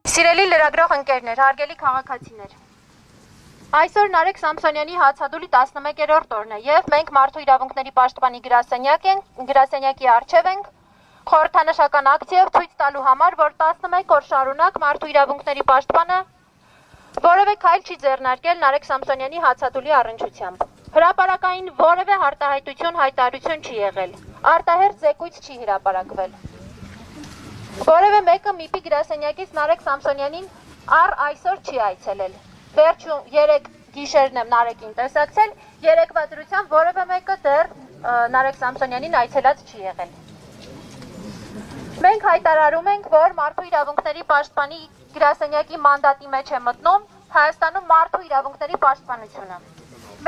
Սիրելի լրագրող ընկերներ, հարգելի քաղաքացիներ, այսօր Նարեկ Սամսոնյանի հացադուլի 11-րդ օրն է եւ մենք մարդու իրավունքների պաշտպանի գրասենյակի առջեւ ենք խորհրդանշական ակցիայով ցույց տալու համար, որ 11 օր շարունակ մարդու իրավունքների պաշտպանը որևէ քայլ չի ձեռնարկել Նարեկ Սամսոնյանի հացադուլի առնչությամբ։ Հրապարակային որևէ հարտահայտություն հայտարարություն չի եղել, արտահերթ զեկույց չի հրապարակվել։ Որևէ մեկը ՄԻՊ-ի գրասենյակից Նարեկ Սամսոնյանին առ այսօր չի այցելել։ Վերջում 3 գիշերն եմ Նարեկին տեսակցել, երեկվա դրությամբ որևէ մեկը դեռ Նարեկ Սամսոնյանին այցելած չի եղել։ Մենք հայտարարում ենք, որ մարդու իրավունքների պաշտպանի գրասենյակի մանդատի մեջ է մտնում Հայաստանում մարդու իրավունքների պաշտպանությունը։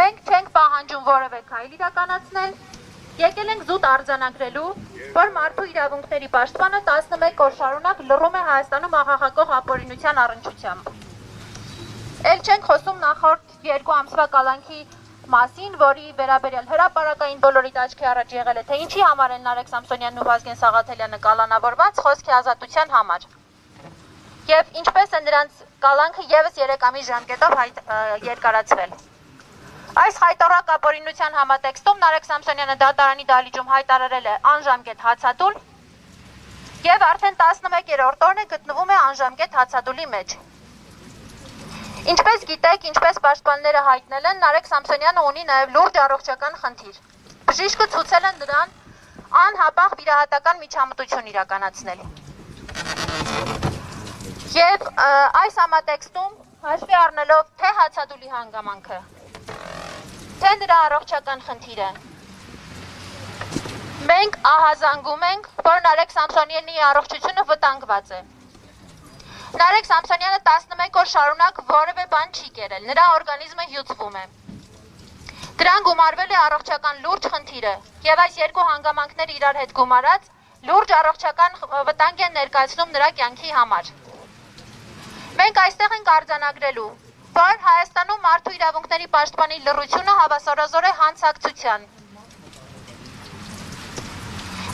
Մենք չենք պահանջում որևէ քայլ իրականացնել, եկել ենք զուտ արձանագրելու, որ մարդու իրավունքների պաշտպանը 11 օր շարունակ լռում է Հայաստանում աղաղակող ապօրինության առնչությամբ։ Էլ չենք խոսում նախորդ 2 ամսվա կալանքի մասին, որի վերաբերյալ հրապարակային բոլորիդ աչքի առաջ եղել է, թե ինչի համար են Նարեկ Սամսոնյանն ու Վազգեն Սաղաթելյանը կալանավորված խոսքի ազատության համար։ Եվ ինչպես է նրանց կալանքը եւս 3 ամիս ժամկետով երկարացվել։ Այս խայտառակ ապօրինության համատեքստում Նարեկ Սամսոնյանը դատարանի դահլիճում հայտարարել է անժամկետ հացադուլ եւ արդեն 11-րդ օրն է գտնվում է անժամկետ հացադուլի մեջ։ Ինչպես գիտեք, ինչպես պաշտպանները հայտնել են, Նարեկ Սամսոնյանը ունի նաեւ լուրջ առողջական խնդիր։ Բժիշկը ցուցել է նրան անհապաղ վիրահատական միջամտություն իրականացնել։ Եվ այս համատեքստում հաշվի առնելով թե հացադուլի հանգամանքը, թե նրա առողջական խնդիրը, մենք ահազանգում ենք, որ Նարեկ Սամսոնյանի առողջությունը վտանգված է։ Նարեկ Սամսոնյանը 11 օր շարունակ որևէ բան չի կերել, նրա օրգանիզմը հյուծվում է։ Դրան գումարվել է առողջական լուրջ խնդիրը, եւ այս երկու հանգամանքները իրար հետ գումարած լուրջ առողջական վտանգ են ներկայացնում նրա կյանքի համար։ Մենք այստեղ ենք արձանագրելու, որ Հայաստանում մարդու իրավունքների պաշտպանի լռությունը հավասարազոր է հանցակցության։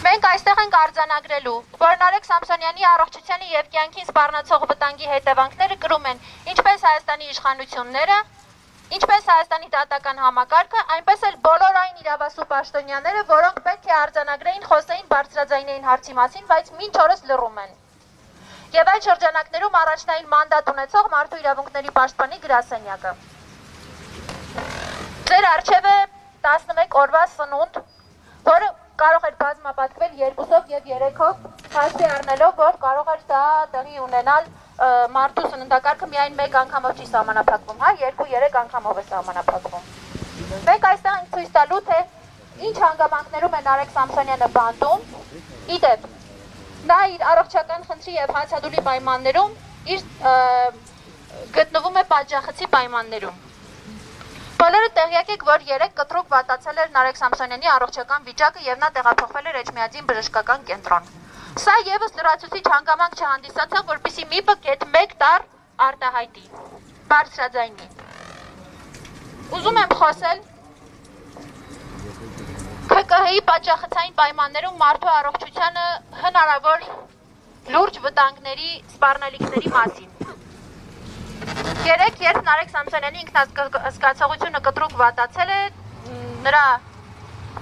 Մենք այստեղ ենք արձանագրելու, որ Նարեկ Սամսոնյանի առողջությանը եւ կյանքին սպառնացող վտանգի հետևանքները կրում են ինչպես Հայաստանի իշխանությունները, ինչպես Հայաստանի դատական համակարգը, այնպես էլ բոլոր այն իրավասու պաշտոնյաները, որոնք պետք է արձանագրեին, խոսեին, բարձրաձայնեին հարցի մասին, բայց մինչ օրս լռում են։ Եվ այդ շրջանակներում առաջնային մանդատ ունեցող մարդու իրավունքների պաշտպանի գրասենյակը։ Ձեր առջև է 11 օրվա սնունդ, որը կարող էր բազմապատկվել 2-ով եւ 3-ով, հաշվի առնելով, որ կարող էր դա տեղի ունենալ մարդու սննդակարգը միայն 1 անգամով չի սահմանափակվում, հա, 2-3 անգամով է սահմանափակվում։ Մենք այստեղ ենք ցույց տալու, թե ինչ հանգամանքներում է Նարեկ Սամսոնյանը բանտում, իդեպ նա իր առողջական խնդրի եւ հացադուլի պայմաններում գտնվում է պատժախցի պայմաններում։ Բոլորը տեղյակ եք, որ 3 կտրուկ վատացել էր Նարեկ Սամսոնյանի առողջական վիճակը եւ նա տեղափոխվել էր Էջմիածին բժշկական կենտրոն։ Սա եւս լրացուցիչ հանգամանք չհանդիսացավ, որպեսզի ՄԻՊ-ը գեթ 1 տար արտահայտի, բարձրաձայնի։ Ուզում եմ խոսել ԿԿՀ-ի պատժախցային պայմաններում մարդու առողջությանը հնարավոր լուրջ վտանգների, սպառնալիքների մասին։ Երեք, երբ Նարեկ Սամսոնյանի ինքնազգացողությունը կտրուկ վատացել է, նրա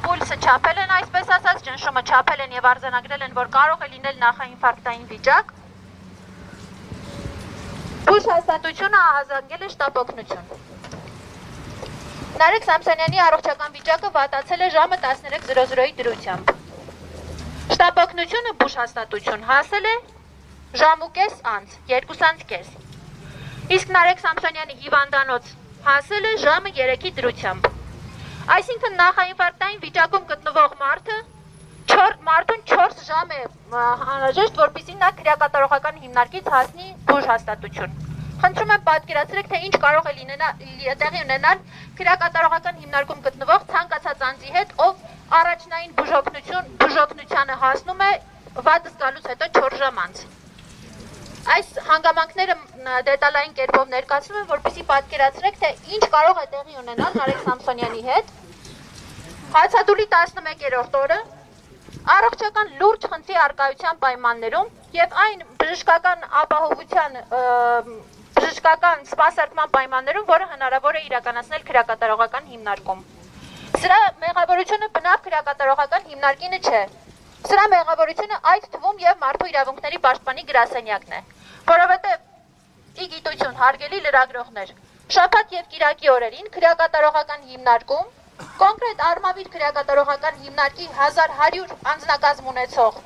պուլսը չափել են, այսպես ասած, ճնշումը չափել են եւ արձանագրել են, որ կարող է լինել նախաինֆարկտային վիճակ, բուժ հաստատությունը ահազանգել է շտապօգնություն։ Նարեկ Սամսոնյանի առողջական վիճակը վատացել է ժամը 13:00-ի դրությամբ։ Շտապօգնությունը բուժ հաստատություն հասել է ժամուկես անց, 2:30։ Իսկ Նարեկ Սամսոնյանի հիվանդանոց հասել է ժամը 3-ի դրությամբ։ Այսինքն նախաինֆարկտային վիճակում գտնվող մարդուն 4 ժամ է անհրաժեշտ, որպեսզի նա քրեակատարողական հիմնարկից հասնի բուժ հաստատություն։ Խնդրում եմ պատկերացրեք, թե ինչ կարող է տեղի ունենալ քրեակատարողական հիմնարկում գտնվող ցանկացած անձի հետ, ով առաջնային բուժօգնությանը հասնում է վատ զգալուց հետո 4 ժամ անց։ Այս հանգամանքները դետալային կերպով ներկայացնում են, որպեսզի պատկերացրեք, թե ինչ կարող է տեղի ունենալ Նարեկ Սամսոնյանի հետ հացադուլի 11-րդ օրը առողջական լուրջ խնդրի առկայության պայմաններում Եվ այն բժշկական ապահովության բժշկական սպասարկման պայմաններում, որը հնարավոր է իրականացնել քրեակատարողական հիմնարկում։ Սրա մեղավորությունը բնավ քրեակատարողական հիմնարկինը չէ։ Սրա մեղավորությունը այդ թվում եւ մարդու իրավունքների պաշտպանի գրասենյակն է, որովհետեւ ի գիտություն հարգելի լրագրողներ, շաբաթ եւ կիրակի օրերին քրեակատարողական հիմնարկում կոնկրետ արմավիր քրեակատարողական հիմնարկի 1100 անձնակազմ ունեցող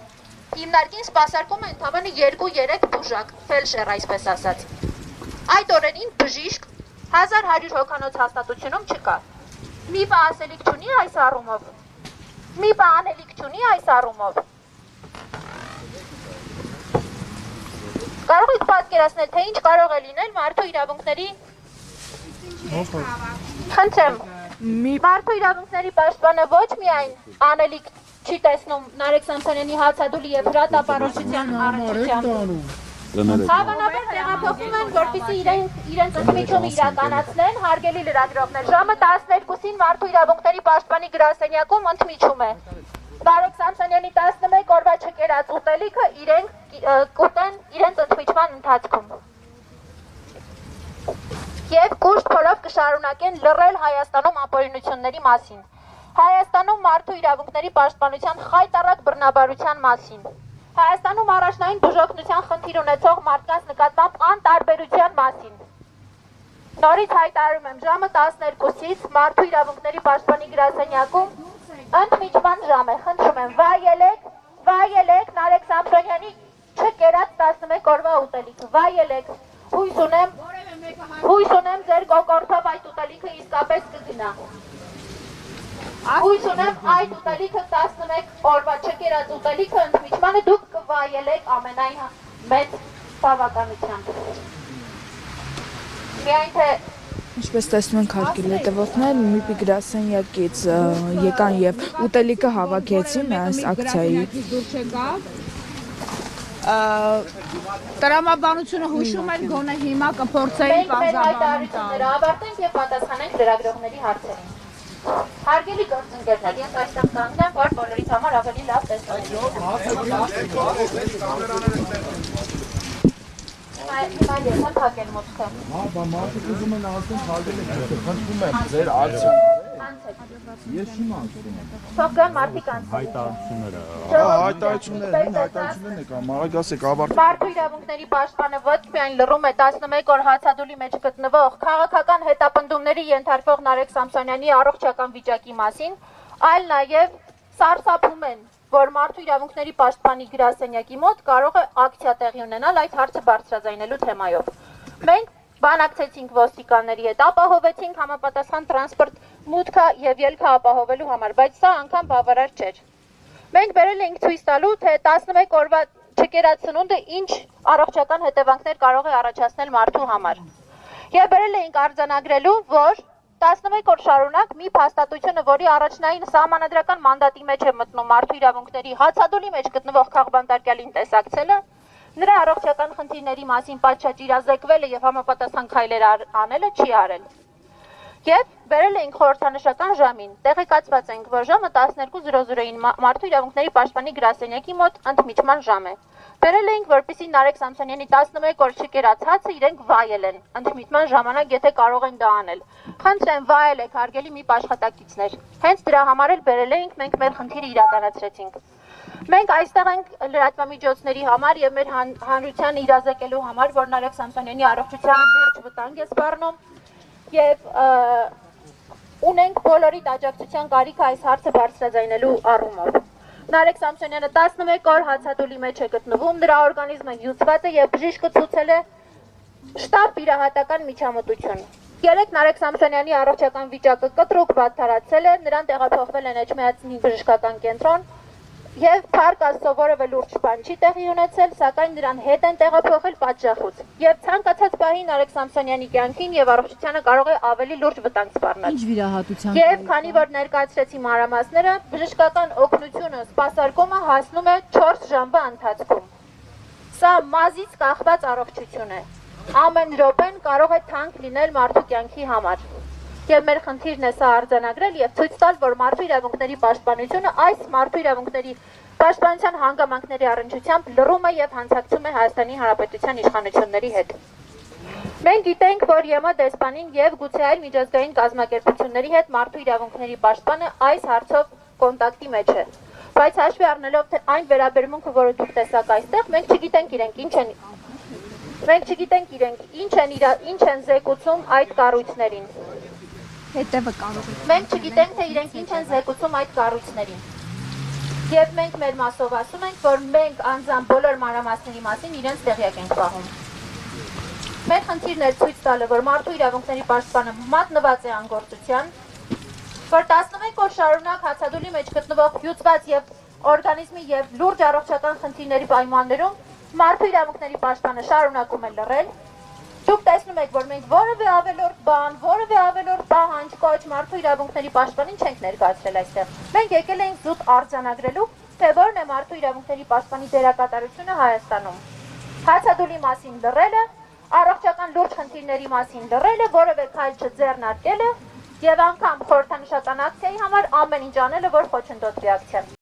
հիմնարկին սպասարկում է ընդամենը 2-3 բուժակ, ֆելշեր այսպես ասած։ Այդ օրերին բժիշկ 1100 հոգանոց հաստատությունում չկա։ Մի բա ասելիք չունի այս առումով։ Մի բա անելիք չունի այս առումով։ Կարող եք պատկերացնել, թե ինչ կարող է լինել մարդու իրավունքների Խնդրեմ, մարդու իրավունքների պաշտպանը ոչ միայն անելիք չի տեսնում Նարեկ Սամսոնյանի հացադուլի եւ հրատապարոշության առնչությամբ։ Հավանաբար տեղափոխվում են, որպեսզի իրենց ընդմիջումը իրականացնեն, հարգելի լրագրողներ, ժամը 12-ին մարդու իրավունքների պաշտպանի գրասենյակում ընդմիջում է։ Նարեկ Սամսոնյանի 11 օրվա չկերած ուտելիքը իրենք կուտեն իրենց ընդմիջման ընթացքում։ Եվ կուշտ փորով կշարունակեն լռել Հայաստանում ապօրինությունների մասին, Հայաստանում մարդու իրավունքների պաշտպանության խայտառակ բռնաբարության մասին, Հայաստանում առաջնային բուժօգնության խնդիր ունեցող մարդկանց նկատմամբ անտարբերության մասին։ Նորից հայտարարում եմ, ժամը 12-ից մարդու իրավունքների պաշտպանի գրասենյակում ընդմիջման ժամ է, խնդրում եմ, վայելեք Նարեկ Սամսոնյանի չկերած 11 օրվա ուտելիքը, վայելեք, հույս ունեմ ձեր կոկորդով այդ ուտելիքը իսկապես կգնա։ Հույս ունեմ այդ ուտելիքը 11 օրվա չկերած ուտելիքը ընդմիջմանը դուք կվայելեք ամենայն մեծ բավականությամբ։ Միայն թե Ինչպես տեսնում ենք հարգելի հետևորդներ, ՄԻՊ-ի գրասենյակից եկան եւ ուտելիքը հավաքեցին այս ակցիայի։ Տրամաբանությունը հուշում էր գոնե հիմա կփորձեին բանջարաբանություն ավարտենք եւ պատասխանենք լրագրողների հարցերին։ Հարգելի գործընկերներ, ես այստեղ կանգնեմ, որ բոլորից համար ավելի լավ Թողգան մարդիկ Մարդու իրավունքների պաշտպանը ոչ միայն լռում է 11 օր հացադուլի մեջ գտնվող քաղաքական հետապնդումների ենթարկվող Նարեկ Սամսոնյանի առողջական վիճակի մասին, այլ նաև սարսափում են, որ մարդու իրավունքների պաշտպանի գրասենյակի մոտ կարող է ակցիա տեղի ունենալ այդ հարցը բարձրաձայնելու թեմայով։ Մենք բանակցեցինք ոստիկանների հետ, ապահովեցինք համապատասխան տրանսպորտ մուտքը եւ ելքը ապահովելու համար, բայց սա անգամ բավարար չէր։ Մենք բերել ենք ցույց տալու, թե 11 օրվա չկերած սնունդը ինչ առողջական հետևանքներ կարող է առաջացնել մարդու համար։ Եվ բերել ենք արձանագրելու, որ 11 օր շարունակ մի փաստաթությունը, որի առաջնային սահմանադրական մանդատի մեջ է մտնում մարդու իրավունքների հացադուլի մեջ գտնվող քաղբանտարկյալին տեսակցելը, նրա առողջական խնդիրների մասին պատշաճ իրազեկվելը եւ համապատասխան քայլեր անելը չի արել։ Եվ բերել ենք խորհրդանշական ժամին, տեղեկացված ենք, որ ժամը 12:00-ին մարդու իրավունքների պաշտպանի գրասենյակի մոտ ընդմիջման ժամ է։ Բերել ենք, որպեսզի Նարեկ Սամսոնյանի 11 օր չկերած հացը իրենք վայելեն, ընդմիջման ժամանակ եթե կարող են դա անել։ Խնդրեմ, վայելեք, հարգելի ՄԻՊ աշխատակիցներ։ Հենց դրա համար էլ բերել ենք, մենք մեր խնդիրը իրականացրեցինք։ Մենք այստեղ ենք լրատվամիջոցների համար եւ մեր հանրությանը իրազեկելու համար, որ Նարեկ Սամսոնյանի առողջությանը լուրջ վտանգ է սպառնում եւ ունենք բոլորի աջակցության կարիք այս հարցը բարձրաձայնելու առումով։ Նարեկ Սամսոնյանը 11 օր հացադուլի մեջ է գտնվում, նրա օրգանիզմը հյուծված է եւ բժիշկը ցուցել է շտապ վիրահատական միջամտություն։ Երեք Նարեկ Սամսոնյանի առողջական վիճակը կտրուկ վատթարացել է, նրան տեղափոխվել են Էջմիածնի բժշկական կենտրոն եւ Փառք Աստծո որևէ լուրջ բան չի տեղի ունեցել, սակայն նրան հետ են տեղափոխել պատժախոց։ Եվ ցանկացած պահի Նարեկ Սամսոնյանի կյանքին եւ առողջությանը կարող է ավելի լուրջ վտանգ սպառնալ։ Ինչ վիրահատության։ Եվ քանի որ ներկայացրեցի մանրամասները, բժշկական օգնությունը սպասարկումը հասնում է 4 ժամվա ընթացքում։ Սա մազից կախված առողջություն է։ Ամեն րոպեն կարող է թանկ լինել մարդու կյանքի համար։ Եվ մեր խնդիրն է սա արձանագրել եւ ցույց տալ, որ մարդու իրավունքների պաշտպանությունը այս մարդու իրավունքների պաշտպանության հանգամանքների առնչությամբ լռում է եւ հանցակցում է Հայաստանի Հանրապետության իշխանությունների հետ։ Մենք գիտենք, որ ԵՄ դեսպանին եւ գուցե այլ միջազգային կազմակերպությունների հետ մարդու իրավունքների պաշտպանը այս հարցով կոնտակտի մեջ է։ Բայց հաշվի առնելով թե այն վերաբերմունքը, որը դուք տեսաք այստեղ, մենք չգիտենք իրենք ինչ են զեկուցում այդ կառույցներին։ Հետևը կարող է։ Մենք չգիտենք, թե իրենք ինչ են զեկուցում այդ կառույցներին։ Եվ մենք մեր մասով ասում ենք, որ մենք անձամբ բոլոր մանրամասների մասին իրենց տեղյակ ենք պահում։ Մեր խնդիրն է ցույց տալը, որ մարդու իրավունքների պաշտպանը մատնված է անգործության, որ 11 օր շարունակ հացադուլի մեջ գտնվող հյուծված եւ օրգանիզմի եւ լուրջ առողջական խնդիրների պայմաններում մարդու իրավունքների պաշտպանը շարունակում է լռել։ Դուք տեսնում եք, որ մենք որևէ ավելորդ բան, որևէ ավելորդ պահանջ, կոչ մարդու իրավունքների պաշտպանին չենք ներկայացրել այստեղ։ Մենք եկել ենք զուտ արձանագրելու, թե որն է մարդու իրավունքների պաշտպանի դերակատարությունը Հայաստանում։ Հացադուլի մասին լռելը, առողջական լուրջ խնդիրների մասին լռելը, որևէ քայլ չձեռնարկելը եւ անգամ խորհրդանշական ակցիայի համար ամեն ինչ անելը, որ խոչընդոտվի ակցիան։